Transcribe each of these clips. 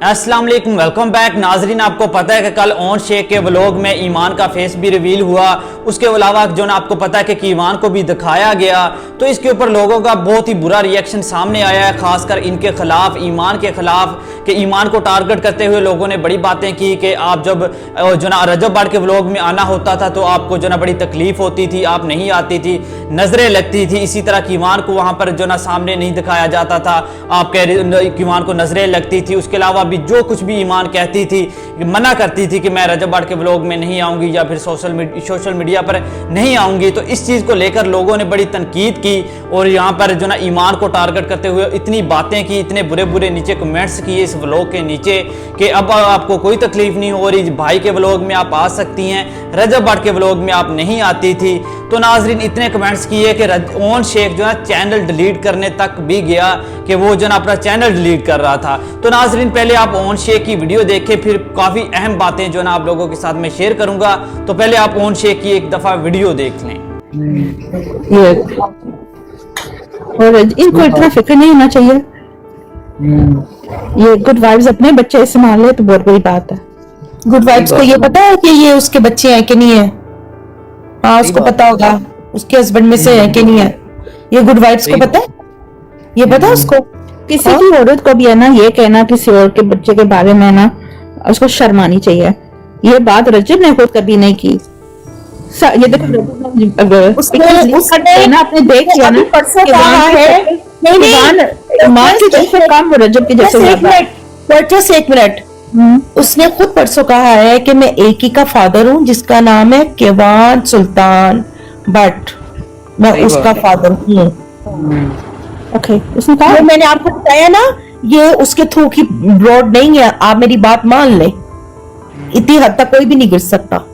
अस्सलाम वालेकुम, welcome back. नाजरीन, आपको पता है कि कल ओन शेख के व्लॉग में ईमान का फेस भी रिवील हुआ। उसके अलावा जो ना आपको पता है कि ईमान को भी दिखाया गया, तो इसके ऊपर लोगों का बहुत ही बुरा रिएक्शन सामने आया है, खासकर इनके खिलाफ, ईमान के खिलाफ। कि ईमान को टारगेट करते हुए लोगों ने बड़ी बातें की कि आप जब जो ना रजब बाड़ के व्लॉग में आना होता था तो आपको जो ना बड़ी तकलीफ होती थी, आप नहीं आती थी, नजरें लगती थी। इसी तरह की ईमान को वहां पर जो ना सामने नहीं दिखाया जाता था, आप कह ईमान को नजरें लगती थी। उसके अलावा भी जो कुछ भी ईमान कहती थी, मना करती थी कि मैं रजब बाड़ के व्लॉग में नहीं आऊंगी या फिर सोशल मीडिया पर नहीं आऊंगी। तो इस चीज को लेकर लोगों ने बड़ी तनकीद की और यहाँ पर जो ना ईमान को टारगेट करते हुए इतनी बातें की, इतने बुरे बुरे नीचे कमेंट्स किए इस व्लॉग के नीचे कि अब आपको कोई तकलीफ नहीं हो रही, भाई के व्लॉग में आप आ सकती हैं, रजब बाड़ के व्लॉग में आप नहीं आती थी। तो नाजरीन, इतने कमेंट्स किए कि ओन शेख जो है चैनल डिलीट करने तक भी गया कि वो जो ना अपना चैनल डिलीट कर रहा था। तो नाजरीन, पहले आप ओन शेख की वीडियो देखें, फिर काफी अहम बातें जो ना आप लोगों के साथ मैं शेयर करूंगा। तो पहले आप ओन शेख की एक दफा वीडियो देख लें। और इनको इतना फिक्र नहीं होना चाहिए। ये गुड वाइब्स अपने बच्चे इस्तेमाल ले तो बहुत बड़ी बात है। गुड वाइब्स को ये पता है कि ये उसके बच्चे हैं कि नहीं है? हाँ, उसको पता होगा उसके हस्बैंड में से है कि नहीं है। ये गुड वाइब्स को पता है, ये पता है उसको। किसी की औरत को भी है ना ये कहना किसी और के बच्चे के बारे में ना, उसको शर्म आनी चाहिए। ये बात रजब ने खुद कभी नहीं की। ये देखो, उसने ना अपने देख लिया ना, परसों कहा है माँ की जैसे काम वो रजब की जैसे। एक मिनट, उसने खुद परसों कहा है कि मैं एक ही का फादर हूँ जिसका नाम है केवान सुल्तान बट, मैं उसका फादर हूँ। ओके, उसने कहा मैंने आपको बताया ना, ये उसके थ्रू की ब्रॉड नहीं है। आप मेरी बात मान ले, इतनी हद तक कोई भी नहीं गिर सकता।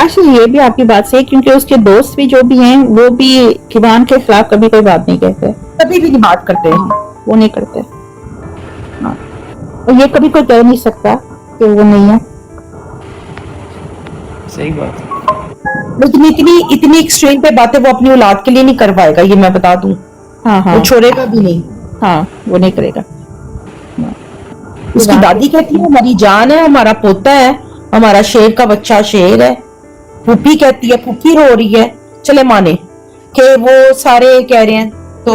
एक्चुअली ये भी आपकी बात सही, क्योंकि उसके दोस्त भी जो भी हैं वो भी किवान के खिलाफ कभी कोई बात नहीं कहते, कभी भी नहीं बात करते हैं, वो नहीं करते। हाँ, और ये कभी कोई कह नहीं सकता कि वो नहीं है। सही बात है। लेकिन इतनी एक्सट्रीम पे बातें वो अपनी औलाद के लिए नहीं कर पाएगा, ये मैं बता दूं। हाँ, वो छोड़ेगा भी नहीं। हाँ, वो नहीं करेगा। उसकी दादी कहती है हमारी जान है, हमारा पोता है, हमारा शेर का बच्चा शेर है। फूफी कहती है, फूफी रो रही है, चले माने कि वो सारे कह रहे हैं, तो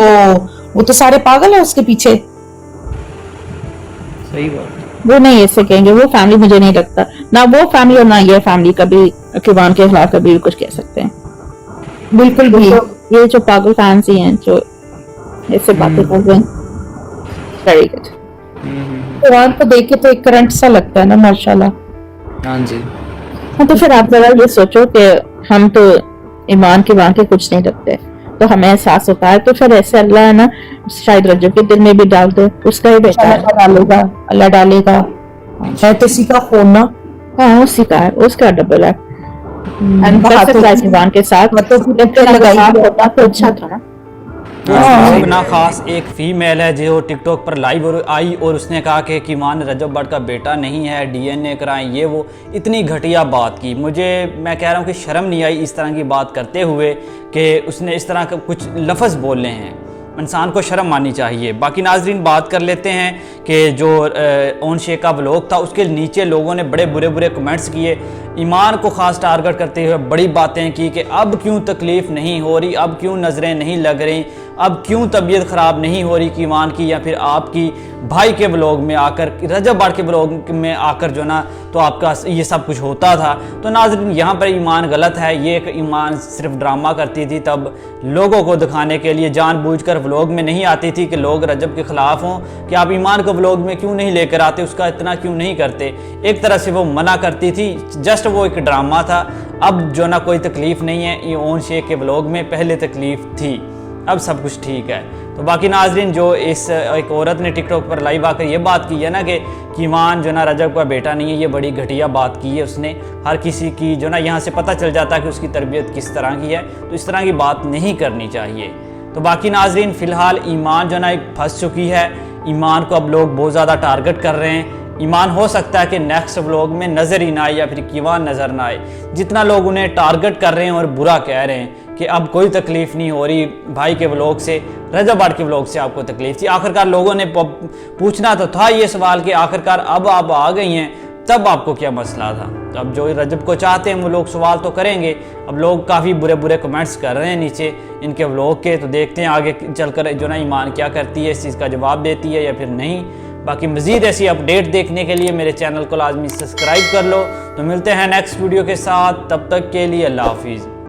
वो तो सारे पागल है उसके पीछे। सही बात। वो नहीं ऐसे कहेंगे, वो फैमिली मुझे नहीं लगता ना, वो फैमिली और ना ये फैमिली कभी किवान के खिलाफ कभी भी कुछ कह सकते हैं। बिल्कुल भी। ये जो पागल फैंस ही हैं जो ऐसे बातें कर रहे हैं। Very good. किवान को देख के तो एक करंट सा लगता है ना, माशाल्लाह। हाँ जी। हाँ, तो फिर आप जरा ये सोचो कि हम तो ईमान के वहां के कुछ नहीं रखते, तो हमें एहसास होता है, तो फिर ऐसे अल्लाह है ना शायद रजब के दिल में भी डाल दे, उसका ही बेटा है। डालेगा, अल्लाह डालेगा। है तो इसी का खून ना। हाँ, उसी का है, उसका डबल है। ईमान के साथ होता तो अच्छा था ना। ना खास एक फीमेल है जो टिकटॉक पर लाइव आई और उसने कहा कि ईमान रजब बाड़ का बेटा नहीं है, डीएनए कराएं, ये वो इतनी घटिया बात की। मैं कह रहा हूँ कि शर्म नहीं आई इस तरह की बात करते हुए कि उसने इस तरह का कुछ लफ्ज़ बोले हैं। इंसान को शर्म आनी चाहिए। बाकी नाजरीन, बात कर लेते हैं कि जो ओन शेख का व्लॉग था उसके नीचे लोगों ने बड़े बुरे बुरे कमेंट्स किए, ईमान को ख़ास टारगेट करते हुए बड़ी बातें की कि अब क्यों तकलीफ़ नहीं हो रही, अब क्यों नज़रें नहीं लग रही, अब क्यों तबीयत ख़राब नहीं हो रही कि ईमान की या फिर आपकी भाई के व्लॉग में आकर, रजब बाड़ के व्लॉग में आकर जो ना तो आपका ये सब कुछ होता था। तो नाज़रीन, यहाँ पर ईमान गलत है। ये एक ईमान सिर्फ ड्रामा करती थी, तब लोगों को दिखाने के लिए जानबूझकर व्लॉग में नहीं आती थी कि लोग रजब के ख़िलाफ़ हों कि आप ईमान को व्लॉग में क्यों नहीं लेकर आते, उसका इतना क्यों नहीं करते। एक तरह से वो मना करती थी, जस्ट वो एक ड्रामा था। अब जो ना कोई तकलीफ़ नहीं है, ये ओन शेख के व्लॉग में पहले तकलीफ़ थी, अब सब कुछ ठीक है। तो बाकी नाजरीन, जो इस एक औरत ने टिकटॉक पर लाइव आकर ये बात की है ना कि ईमान जो ना रजब का बेटा नहीं है, ये बड़ी घटिया बात की है उसने। हर किसी की जो ना यहाँ से पता चल जाता है कि उसकी तरबियत किस तरह की है, तो इस तरह की बात नहीं करनी चाहिए। तो बाकी नाजरीन, फ़िलहाल ईमान जो ना फंस चुकी है। ईमान को अब लोग बहुत ज़्यादा टारगेट कर रहे हैं। ईमान हो सकता है कि नेक्स्ट व्लॉग में नज़र ही ना आए या फिर किवान नज़र ना आए। जितना लोग उन्हें टारगेट कर रहे हैं और बुरा कह रहे हैं, कि अब कोई तकलीफ नहीं हो रही भाई के व्लॉग से, रजब भट्ट के व्लॉग से आपको तकलीफ थी। आखिरकार लोगों ने पूछना तो था ये सवाल कि आखिरकार अब आप आ गई हैं, तब आपको क्या मसला था। तो अब जो रजब को चाहते हैं वो लोग सवाल तो करेंगे। अब लोग काफ़ी बुरे बुरे कमेंट्स कर रहे हैं नीचे इनके व्लॉग के, तो देखते हैं आगे चलकर जो ना ईमान क्या करती है, इस चीज़ का जवाब देती है या फिर नहीं। बाकी मज़ीद ऐसी अपडेट देखने के लिए मेरे चैनल को लाजमी सब्सक्राइब कर लो। तो मिलते हैं नेक्स्ट वीडियो के साथ, तब तक के लिए अल्लाह हाफिज़।